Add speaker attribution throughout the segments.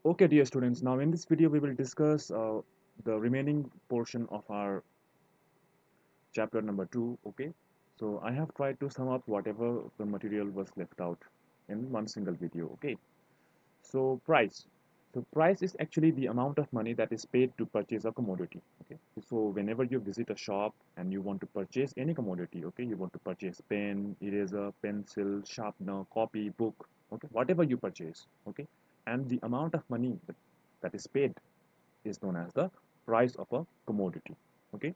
Speaker 1: Okay, dear students, now in this video we will discuss the remaining portion of our chapter number 2. Okay, so I have tried to sum up whatever the material was left out in one single video. Okay, so price is actually the amount of money that is paid to purchase a commodity. Okay, so whenever you visit a shop and you want to purchase any commodity, okay, you want to purchase pen, eraser, pencil, sharpener, copy, book, okay, whatever you purchase, okay, and the amount of money that is paid is known as the price of a commodity. Okay,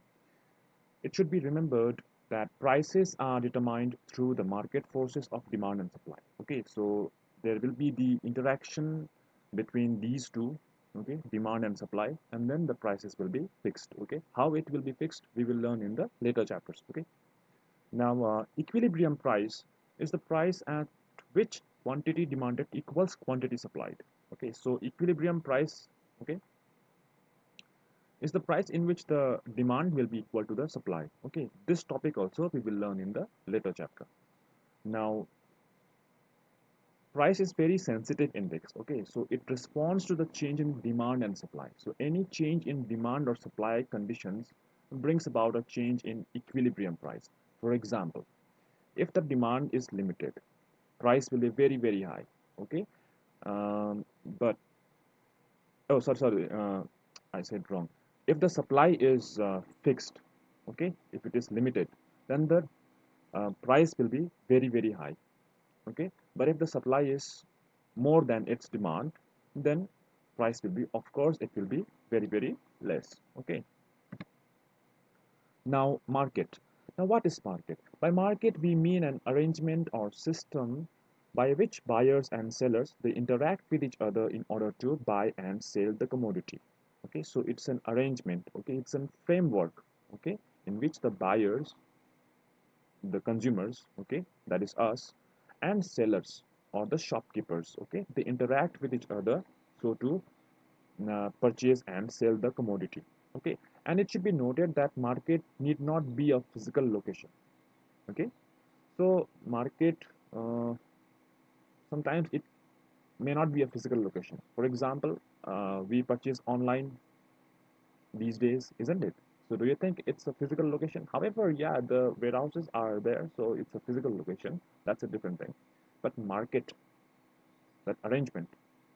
Speaker 1: it should be remembered that prices are determined through the market forces of demand and supply. Okay, so there will be the interaction between these two, okay, demand and supply, and then the prices will be fixed. Okay, how it will be fixed we will learn in the later chapters. Okay, now equilibrium price is the price at which quantity demanded equals quantity supplied. Okay, so equilibrium price, okay, is the price in which the demand will be equal to the supply. Okay, this topic also we will learn in the later chapter. Now, price is very sensitive index. Okay, so it responds to the change in demand and supply. So any change in demand or supply conditions brings about a change in equilibrium price. For example, if the demand is limited, price will be very high. Okay, um, but oh, sorry, I said wrong. If the supply is fixed, okay, if it is limited, then the price will be very high. Okay, but if the supply is more than its demand, then price will be, of course, it will be very less. Okay, now market. Now what is market? By market we mean an arrangement or system by which buyers and sellers they interact with each other in order to buy and sell the commodity. Okay, so it's an arrangement, okay, it's a framework, okay, in which the buyers, the consumers, okay, that is us, and sellers or the shopkeepers, okay, they interact with each other so to purchase and sell the commodity. Okay, and it should be noted that market need not be a physical location. Okay, so market, uh, sometimes it may not be a physical location. For example, we purchase online these days, isn't it? So do you think it's a physical location? However, yeah, the warehouses are there, so it's a physical location. That's a different thing. But market, that arrangement,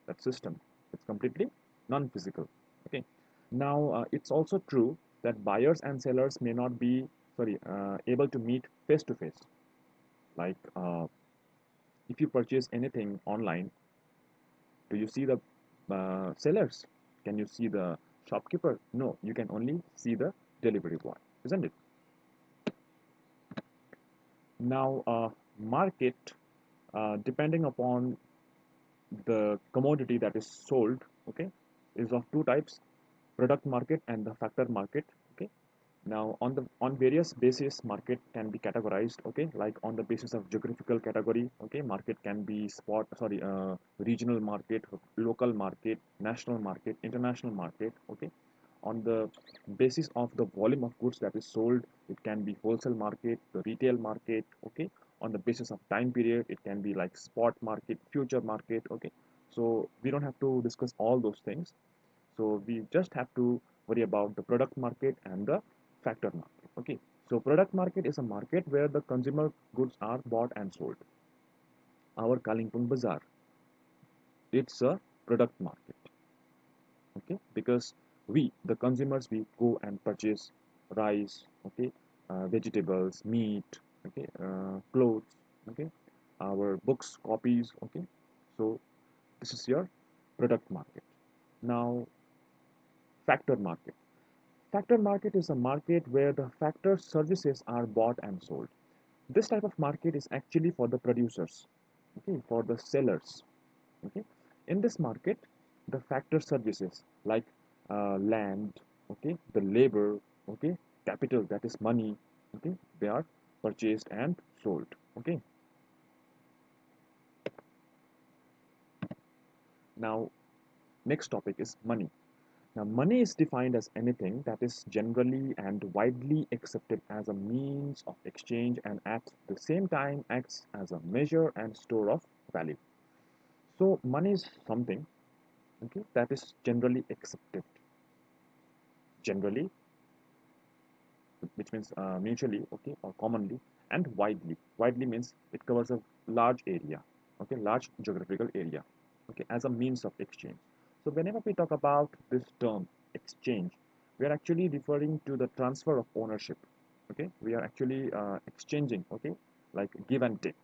Speaker 1: that system, it's completely non-physical. Okay. Now, it's also true that buyers and sellers may not be, sorry, able to meet face to face. Like, if you purchase anything online, do you see the sellers? Can you see the shopkeeper? No, you can only see the delivery boy, isn't it? Now, market, depending upon the commodity that is sold, okay, is of two types: product market and the factor market. Okay, now on various basis market can be categorized. Okay, like on the basis of geographical category, okay, market can be regional market, local market, national market, international market. Okay, on the basis of the volume of goods that is sold, it can be wholesale market, the retail market. Okay, on the basis of time period, it can be like spot market, future market. Okay, so we don't have to discuss all those things, so we just have to worry about the product market and the factor market. Okay, so product market is a market where the consumer goods are bought and sold. Our Kalimpong Bazaar, it's a product market. Okay, because we, the consumers, we go and purchase rice, okay, vegetables, meat, okay, clothes, okay, our books, copies. Okay, so this is your product market. Now, factor market. Factor market is a market where the factor services are bought and sold. This type of market is actually for the producers, okay, for the sellers. Okay, in this market, the factor services like land, okay, the labor, okay, capital, that is money, okay, they are purchased and sold. Okay, now next topic is money. Now, money is defined as anything that is generally and widely accepted as a means of exchange and at the same time acts as a measure and store of value. So, money is something, Okay, that is generally accepted. Generally, which means mutually, okay, or commonly, and widely. Widely means it covers a large area, okay, large geographical area, okay, as a means of exchange. So whenever we talk about this term exchange, we are actually referring to the transfer of ownership. Okay, we are actually exchanging, okay, like give and take.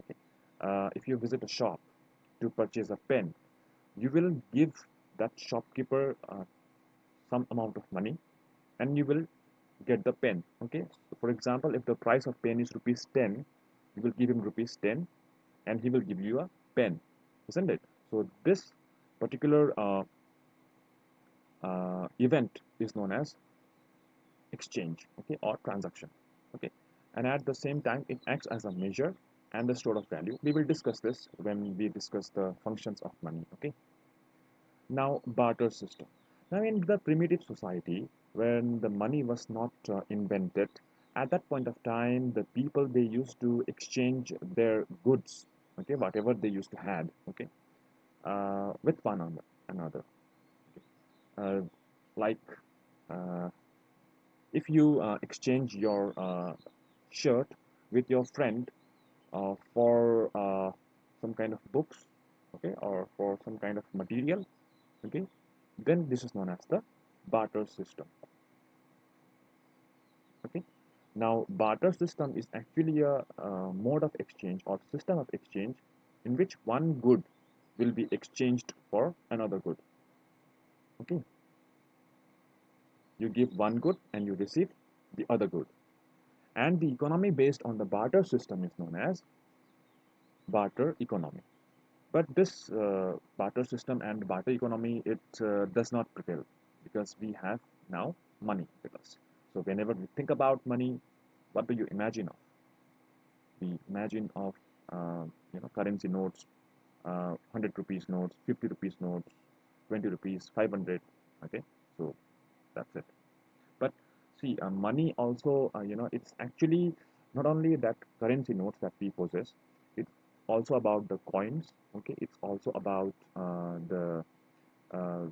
Speaker 1: Okay, if you visit a shop to purchase a pen, you will give that shopkeeper some amount of money, and you will get the pen. Okay, so for example, if the price of pen is rupees 10, you will give him rupees 10 and he will give you a pen, isn't it? So this particular event is known as exchange, okay, or transaction, okay. And at the same time, it acts as a measure and the store of value. We will discuss this when we discuss the functions of money, okay. Now, barter system. Now, in the primitive society, when the money was not invented, at that point of time, the people, they used to exchange their goods, okay, whatever they used to have, okay, with one another. Uh, like, uh, if you exchange your shirt with your friend for some kind of books, okay, or for some kind of material, okay, then this is known as the barter system. Okay, now barter system is actually a mode of exchange or system of exchange in which one good will be exchanged for another good. Okay, you give one good and you receive the other good, and the economy based on the barter system is known as barter economy. But this barter system and barter economy, it does not prevail because we have now money with us. So whenever we think about money, what do you imagine of? We imagine of currency notes, 100 rupees notes, 50 rupees notes, 20 rupees, 500. Okay, so that's it. But see, money also, it's actually not only that currency notes that we possess, it's also about the coins. Okay, it's also about the uh,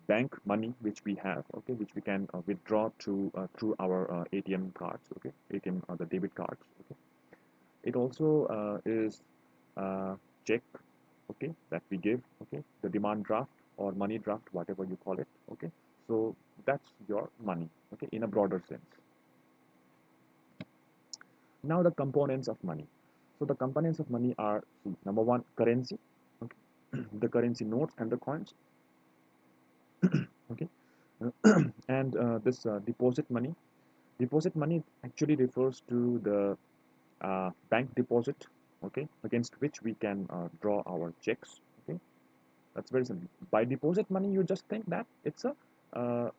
Speaker 1: bank money which we have. Okay, which we can withdraw to through our ATM cards. Okay, ATM or the debit cards. Okay, it also is check. Okay, that we give. Okay, the demand draft or money draft, whatever you call it. Okay, so that's your money. Okay, in a broader sense. Now the components of money. So the components of money are, number one, currency. Okay, the currency notes and the coins. Okay, and this deposit money. Deposit money actually refers to the bank deposit. Okay, against which we can draw our checks. Okay, that's very simple. By deposit money, you just think that it's a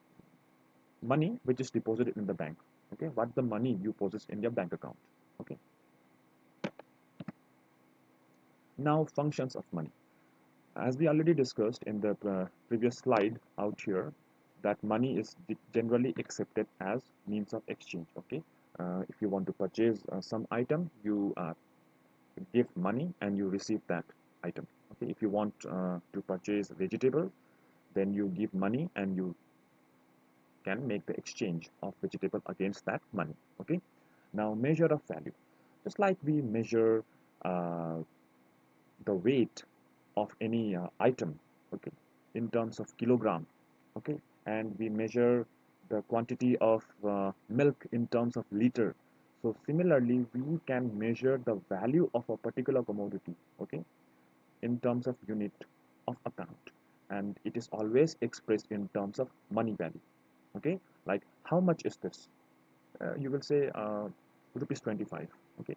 Speaker 1: money which is deposited in the bank. Okay, what the money you possess in your bank account. Okay, now functions of money. As we already discussed in the previous slide out here, that money is generally accepted as means of exchange. Okay, if you want to purchase some item, you give money and you receive that item. Okay, if you want to purchase vegetable, then you give money and you can make the exchange of vegetable against that money. Okay, now measure of value. Just like we measure the weight of any item, okay, in terms of kilogram, okay, and we measure the quantity of milk in terms of liter. So similarly, we can measure the value of a particular commodity, okay, in terms of unit of account, and it is always expressed in terms of money value. Okay, like how much is this? You will say rupees 25. Okay,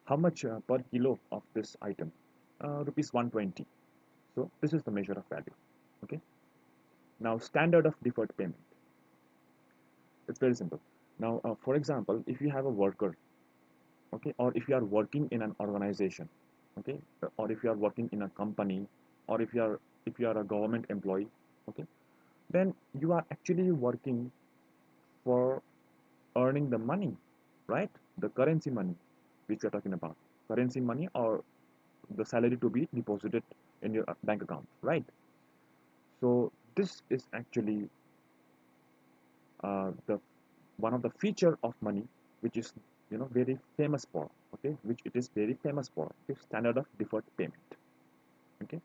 Speaker 1: how much per kilo of this item? Rupees 120. So this is the measure of value. Okay, now standard of deferred payment. It's very simple. Now, for example, if you have a worker, okay, or if you are working in an organization, okay, or if you are working in a company, or if you are a government employee, okay, then you are actually working for earning the money, right? The currency money which we are talking about, currency money or the salary to be deposited in your bank account, right? So this is actually the one of the feature of money, which is very famous for, okay, which it is very famous for, okay, standard of deferred payment. Okay,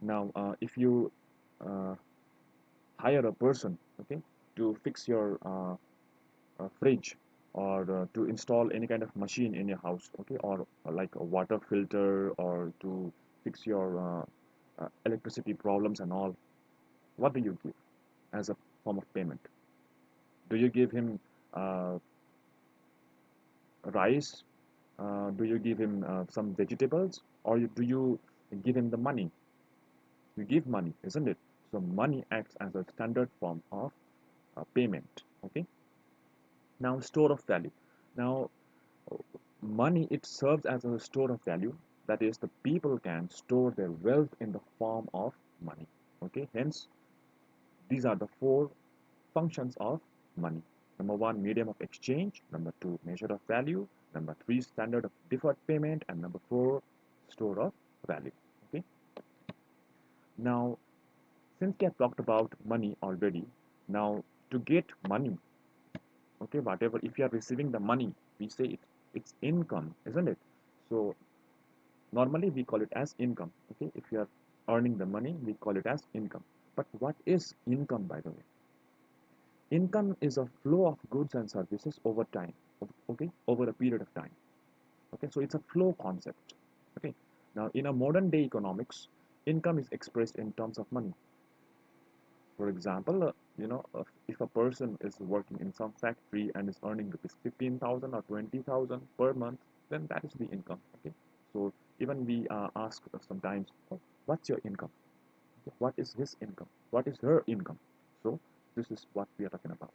Speaker 1: now if you uh, hire a person, okay, to fix your fridge, or to install any kind of machine in your house, okay, or like a water filter, or to fix your electricity problems and all, what do you give as a form of payment? Do you give him uh, rice? Do you give him some vegetables, or do you give him the money? You give money, isn't it? So money acts as a standard form of payment. Okay. Now store of value. Now money, it serves as a store of value. That is, the people can store their wealth in the form of money. Okay. Hence, these are the four functions of money. Number one, medium of exchange. Number two, measure of value. Number three, standard of deferred payment. And number four, store of value. Okay. Now, since we have talked about money already, now to get money, okay, whatever, if you are receiving the money, we say it's income, isn't it? So normally we call it as income. Okay, if you are earning the money, we call it as income. But what is income, by the way? Income is a flow of goods and services over time, okay, over a period of time. Okay, so it's a flow concept. Okay, now in a modern day economics, income is expressed in terms of money. For example, if a person is working in some factory and is earning rupees 15,000 or 20,000 per month, then that is the income. Okay, so even we ask sometimes, "Oh, what's your income? Okay, what is his income? What is her income?" So this is what we are talking about.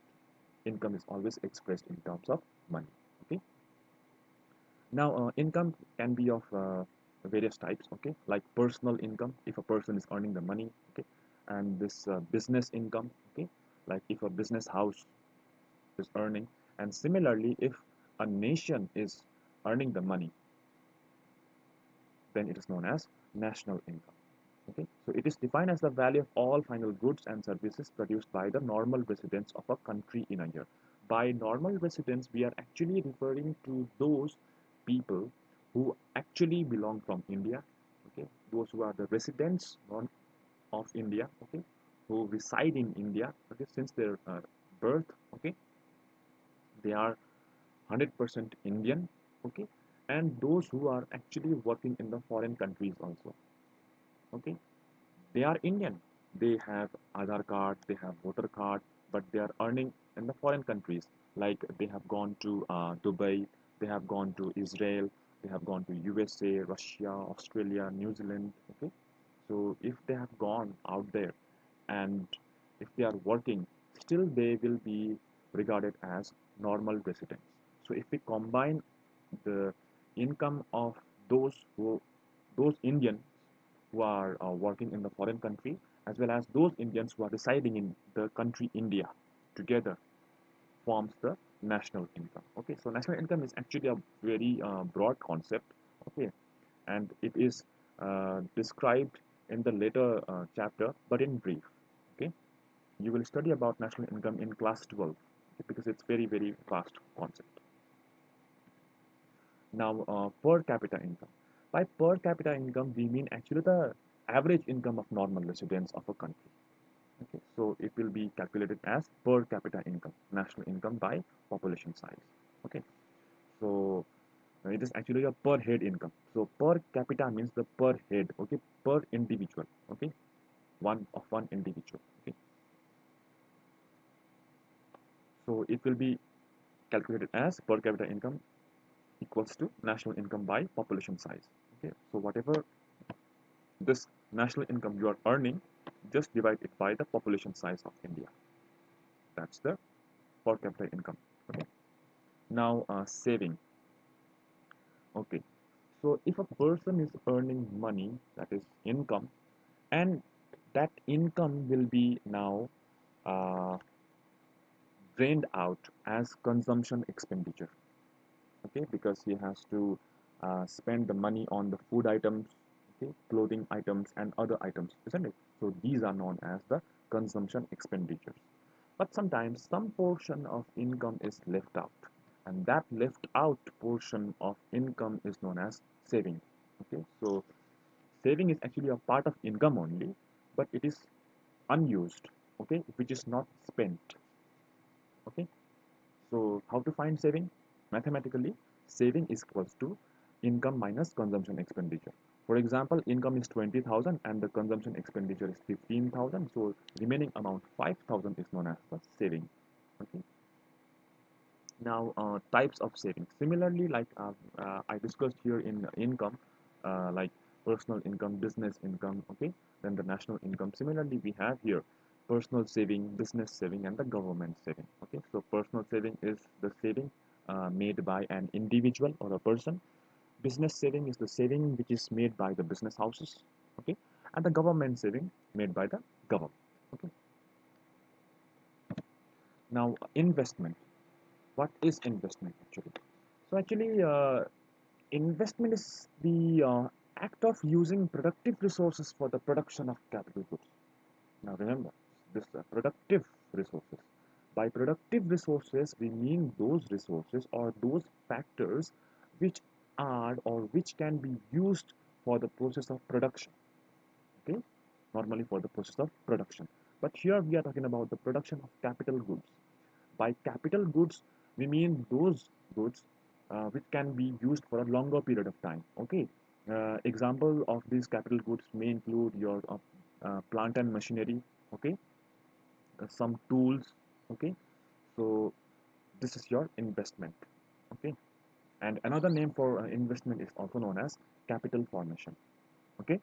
Speaker 1: Income is always expressed in terms of money. Okay. Now, income can be of various types, okay, like personal income, if a person is earning the money, okay, and this business income, okay, like if a business house is earning, and similarly, if a nation is earning the money, then it is known as national income. Okay, so it is defined as the value of all final goods and services produced by the normal residents of a country in a year. By normal residents, we are actually referring to those people who actually belong from India, okay, those who are the residents of India, okay, who reside in India, okay, since their birth, okay, they are 100% Indian, okay, and those who are actually working in the foreign countries also, okay, they are Indian. They have Aadhaar card, they have voter card, but they are earning in the foreign countries. Like they have gone to Dubai, they have gone to Israel, they have gone to USA, Russia, Australia, New Zealand. Okay, so if they have gone out there and if they are working, still they will be regarded as normal residents. So if we combine the income of those who those Indians who are working in the foreign country, as well as those Indians who are residing in the country India, together forms the national income. Okay, so national income is actually a very broad concept. Okay, and it is described in the later chapter, but in brief. Okay, you will study about national income in class 12, okay, because it's very vast concept. Now, per capita income. By per capita income, we mean actually the average income of normal residents of a country. Okay, so it will be calculated as per capita income, national income by population size. Okay, so it is actually a per head income. So per capita means the per head, okay, per individual, okay, one individual. Okay, so it will be calculated as per capita income equals to national income by population size. Okay, so whatever this national income you are earning, just divide it by the population size of India. That's the per capita income. Okay. Now, saving. Okay. So if a person is earning money, that is income, and that income will be now uh, drained out as consumption expenditure. Okay, because he has to spend the money on the food items. okay, clothing items and other items, isn't it? So these are known as the consumption expenditures. But sometimes some portion of income is left out, and that left out portion of income is known as saving. Okay, so saving is actually a part of income only, but it is unused, okay, which is not spent. Okay, so how to find saving? Mathematically, saving is equals to income minus consumption expenditure. For example, income is 20,000 and the consumption expenditure is 15,000. So remaining amount 5,000 is known as the saving. Okay. Now, types of savings. Similarly, like I discussed here in income, like personal income, business income, okay, then the national income. Similarly, we have here personal saving, business saving, and the government saving. Okay, so personal saving is the saving made by an individual or a person. Business saving is the saving which is made by the business houses. Okay, and the government saving made by the government. Okay, now investment. What is investment actually? So actually, investment is the act of using productive resources for the production of capital goods. Now remember, this productive resources. By productive resources, we mean those resources or those factors which are or which can be used for the process of production. Okay, normally for the process of production. But here we are talking about the production of capital goods. By capital goods, we mean those goods which can be used for a longer period of time. Okay. Example of these capital goods may include your plant and machinery. Okay. Some tools. Okay. So this is your investment. Okay. And another name for investment is also known as capital formation. Okay.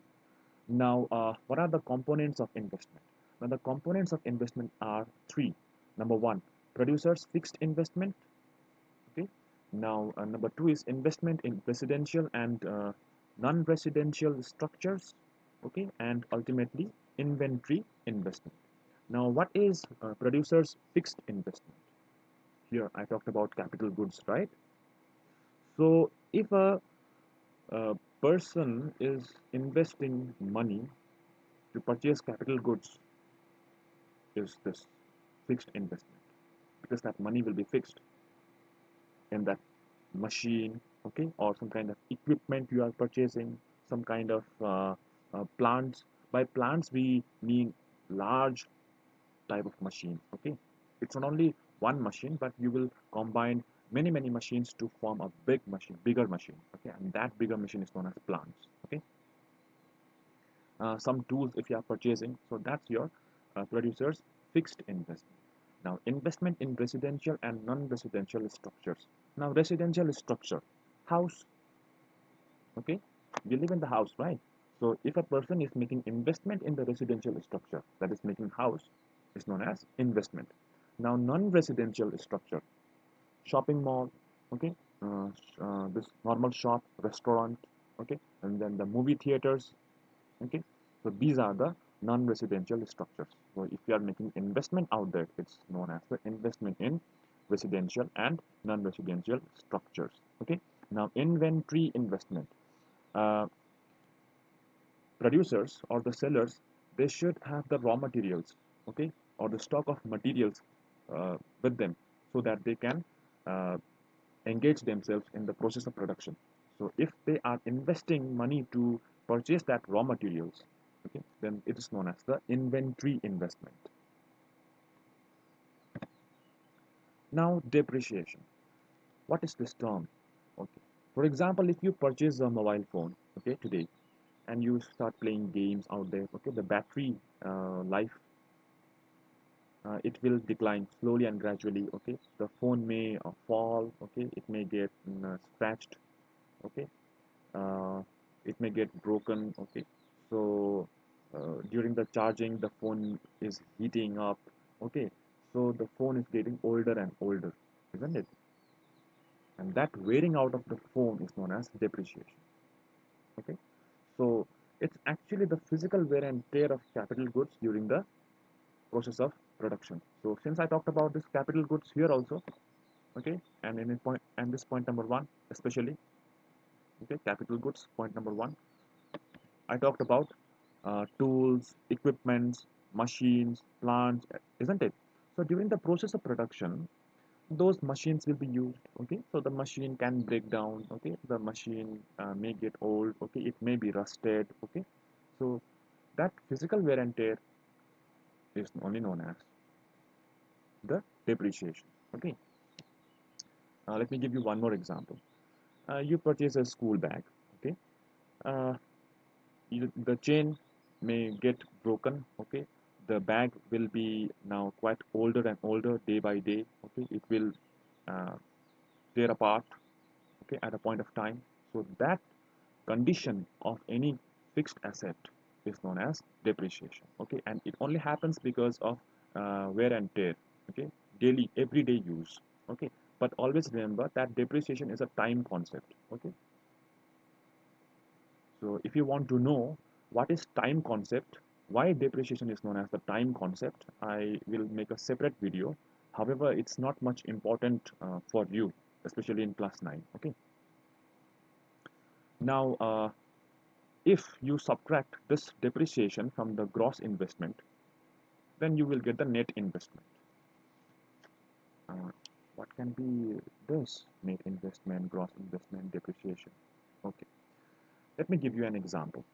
Speaker 1: Now, what are the components of investment? Now, the components of investment are three. Number one, producers fixed investment. Okay. Now, number two is investment in residential and non-residential structures. Okay. And ultimately, inventory investment. Now, what is producers fixed investment? Here, I talked about capital goods, right? So, if a person is investing money to purchase capital goods, is this fixed investment, because that money will be fixed in that machine, okay, or some kind of equipment you are purchasing, some kind of plants. By plants we mean large type of machine. Okay, it's not only one machine, but you will combine many machines to form a bigger machine. Okay, and that bigger machine is known as plants. Okay, some tools if you are purchasing, so that's your producers fixed investment. Now, investment in residential and non-residential structures. Now, residential structure, house. Okay, you live in the house, right? So if a person is making investment in the residential structure, that is making house, is known as investment. Now, non-residential structure, shopping mall, okay, this normal shop, restaurant, okay, and then the movie theaters. Okay, so these are the non-residential structures. So if you are making investment out there, it's known as the investment in residential and non-residential structures. Okay, now inventory investment. uh, Producers or the sellers, they should have the raw materials, okay, or the stock of materials with them, so that they can uh, engage themselves in the process of production. So if they are investing money to purchase that raw materials, okay, then it is known as the inventory investment. Now, depreciation. What is this term? Okay. For example, if you purchase a mobile phone, okay, today, and you start playing games out there, okay, the battery life, it will decline slowly and gradually. Okay, the phone may fall. Okay, it may get scratched. Okay, uh, it may get broken. Okay, so during the charging the phone is heating up. Okay, so the phone is getting older and older, isn't it? And that wearing out of the phone is known as depreciation. Okay, so it's actually the physical wear and tear of capital goods during the process of production. So since I talked about this capital goods here also, okay, and in point and this point number one especially, okay, capital goods point number one. I talked about tools, equipments, machines, plants, isn't it? So during the process of production, those machines will be used. Okay, so the machine can break down. Okay, the machine may get old. Okay, it may be rusted. Okay, so that physical wear and tear is only known as the depreciation. Okay, let me give you one more example. You purchase a school bag. Okay, uh, the chain may get broken. Okay, the bag will be now quite older and older day by day. Okay, it will uh, tear apart. Okay, at a point of time. So that condition of any fixed asset is known as depreciation. Okay, and it only happens because of wear and tear. Okay, daily everyday use. Okay, but always remember that depreciation is a time concept. Okay, so if you want to know what is time concept, why depreciation is known as the time concept, I will make a separate video. However, it's not much important for you, especially in class 9. Okay, now if you subtract this depreciation from the gross investment, then you will get the net investment. Uh, what can be this net investment, gross investment, depreciation? Okay, let me give you an example.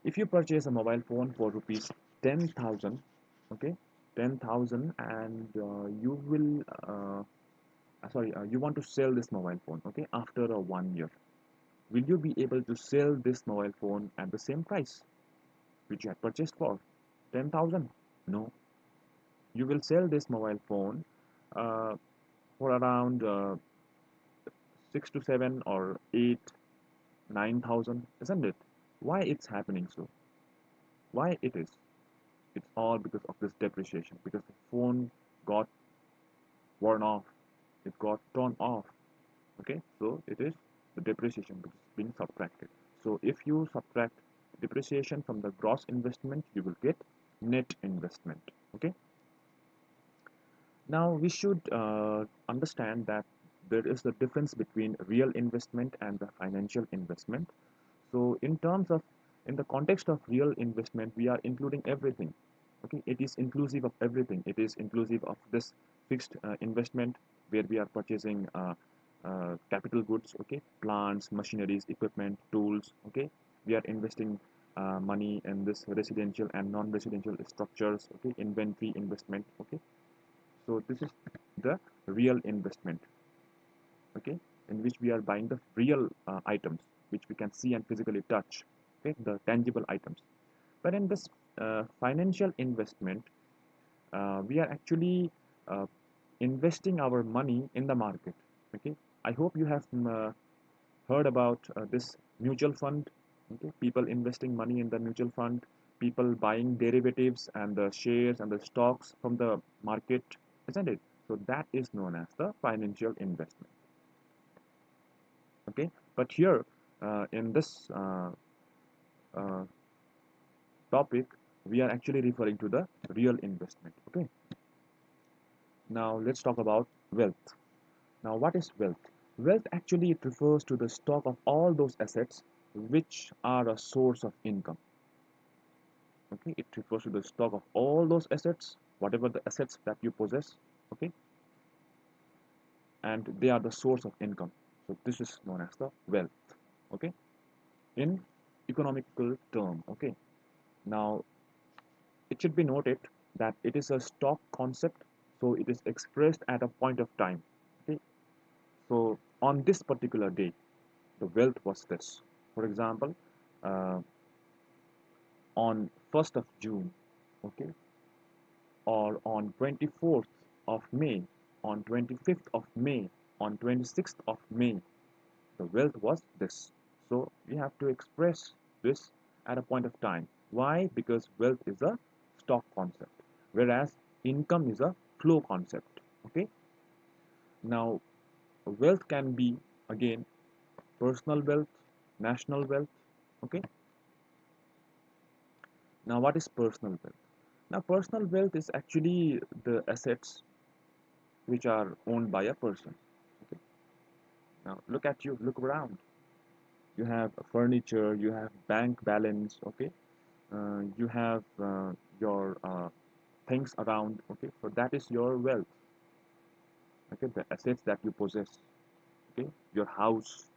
Speaker 1: If you purchase a mobile phone for rupees 10,000, okay, 10,000, and you will, you want to sell this mobile phone, okay, after a 1 year, will you be able to sell this mobile phone at the same price which you had purchased for 10,000? No, you will sell this mobile phone uh, for around 6 to 7 or 8, 9,000, isn't it? Why it's happening so? Why it is? It's all because of this depreciation. Because the phone got worn off, it got torn off. Okay, so it is the depreciation which is being subtracted. So if you subtract depreciation from the gross investment, you will get net investment. Okay. Now we should understand that there is the difference between real investment and the financial investment. So in the context of real investment, we are including everything. Okay, it is inclusive of everything. It is inclusive of this fixed investment where we are purchasing capital goods. Okay, plants, machineries, equipment, tools. Okay, we are investing money in this residential and non-residential structures. Okay, inventory investment. Okay, so this is the real investment, okay, in which we are buying the real items which we can see and physically touch, okay, the tangible items. But in this financial investment, we are actually uh, investing our money in the market. Okay, I hope you have heard about this mutual fund. Okay, people investing money in the mutual fund, people buying derivatives and the shares and the stocks from the market, isn't it? So that is known as the financial investment. Okay, but here in this uh, topic, we are actually referring to the real investment. Okay, now let's talk about wealth. Now, what is wealth? Wealth actually it refers to the stock of all those assets which are a source of income. Okay, it refers to the stock of all those assets, whatever the assets that you possess. Okay, and they are the source of income. So this is known as the wealth. Okay, in economical term. Okay, now it should be noted that it is a stock concept, so it is expressed at a point of time. Okay, so on this particular day, the wealth was this. For example, uh, on 1st of June, okay, or on 24th of May, on 25th of May, on 26th of May, the wealth was this. So we have to express this at a point of time. Why? Because wealth is a stock concept, whereas income is a flow concept. Okay. Now, wealth can be again personal wealth, national wealth. Okay. Now, what is personal wealth? Now, personal wealth is actually the assets which are owned by a person. Okay. Now, look at you, look around. You have furniture, you have bank balance, okay, you have your things around, okay, so that is your wealth, okay, the assets that you possess, okay, your house,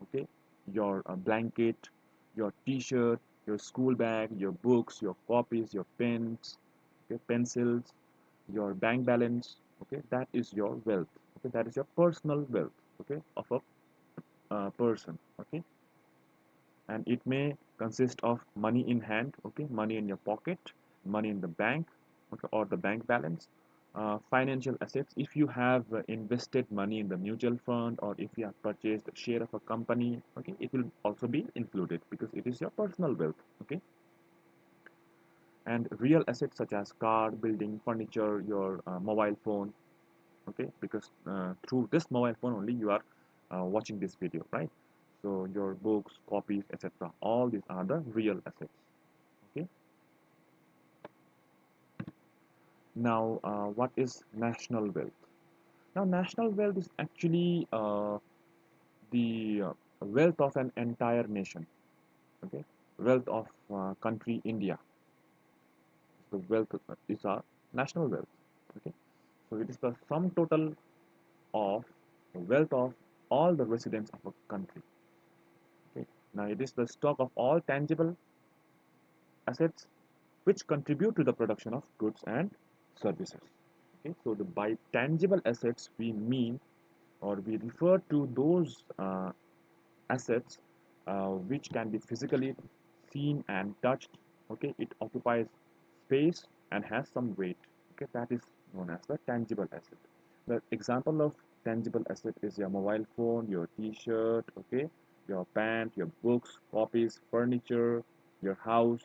Speaker 1: okay, your blanket, your t-shirt, your school bag, your books, your copies, your pens, okay, pencils, your bank balance, okay, that is your wealth, okay, that is your personal wealth, okay, of a person, okay, and it may consist of money in hand, okay, money in your pocket, money in the bank, okay, or the bank balance, financial assets if you have invested money in the mutual fund, or if you have purchased a share of a company, okay, it will also be included because it is your personal wealth, okay, and real assets such as car, building, furniture, your mobile phone, okay, because through this mobile phone only you are watching this video, right? So your books, copies, etc., all these are the real assets, okay. Now what is national wealth? Now national wealth is actually the wealth of an entire nation, okay, wealth of country India. The wealth is our national wealth, okay, so it is the sum total of the wealth of all the residents of a country. Okay. Now it is the stock of all tangible assets which contribute to the production of goods and services. Okay. So by tangible assets we mean, or we refer to those assets which can be physically seen and touched. Okay. It occupies space and has some weight. Okay. That is known as the tangible asset. The example of tangible asset is your mobile phone, your t-shirt, okay, your pant, your books, copies, furniture, your house,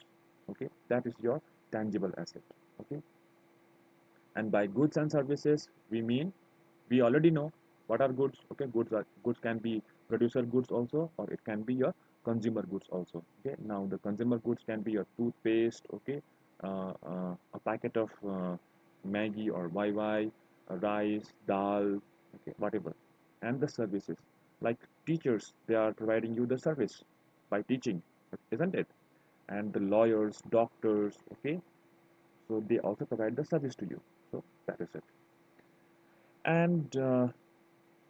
Speaker 1: okay, that is your tangible asset, okay. And by goods and services we mean, we already know what are goods, okay. Goods can be producer goods also, or it can be your consumer goods also, okay. Now the consumer goods can be your toothpaste, okay, a packet of Maggie or YY, rice, dal, okay, whatever. And the services, like teachers, they are providing you the service by teaching, isn't it? And the lawyers, doctors, okay, so they also provide the service to you, so that is it. And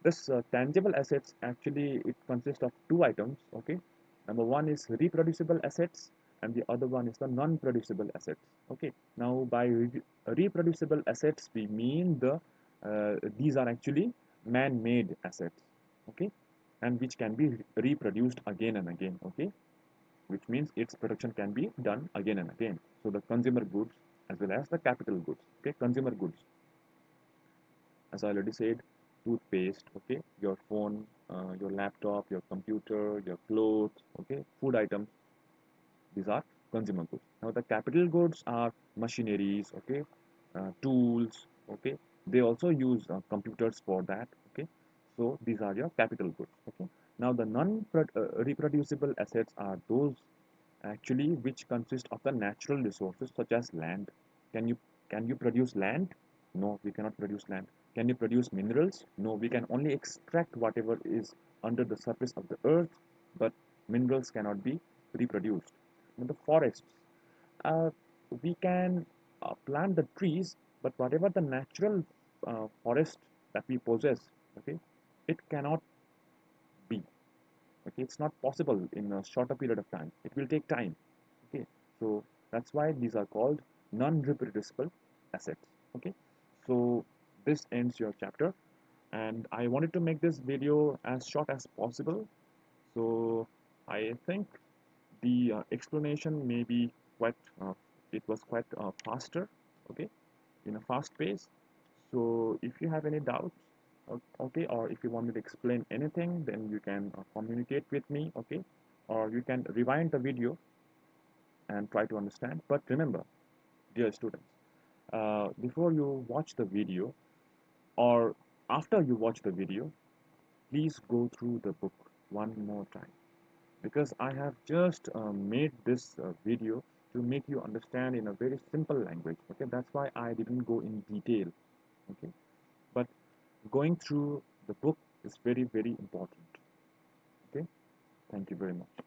Speaker 1: this tangible assets actually it consists of two items, okay. Number one is reproducible assets, and the other one is the non-producible assets, okay. Now by reproducible assets we mean these are actually man-made assets, okay, and which can be reproduced again and again, okay, which means its production can be done again and again. So the consumer goods as well as the capital goods, okay. Consumer goods, as I already said, toothpaste, okay, your phone, your laptop, your computer, your clothes, okay, food items, these are consumer goods. Now the capital goods are machineries, okay, tools, okay, they also use computers for that, okay, so these are your capital goods, okay. Now the non-reproducible assets are those actually which consist of the natural resources such as land. Can you can you produce land? No, we cannot produce land. Can you produce minerals? No, we can only extract whatever is under the surface of the earth, but minerals cannot be reproduced. In the forests, uh, we can plant the trees, but whatever the natural forest that we possess, okay, it cannot be. Okay, it's not possible in a shorter period of time. It will take time. Okay, so that's why these are called non-reproducible assets. Okay, so this ends your chapter, and I wanted to make this video as short as possible. So I think the explanation may be quite it was quite faster, okay, in a fast pace. So if you have any doubts, okay, or if you want me to explain anything, then you can communicate with me, okay, or you can rewind the video and try to understand. But remember, dear students, before you watch the video, or after you watch the video, please go through the book one more time, because I have just made this video to make you understand in a very simple language, okay. That's why I didn't go in detail, okay. But going through the book is very, very important, okay. Thank you very much.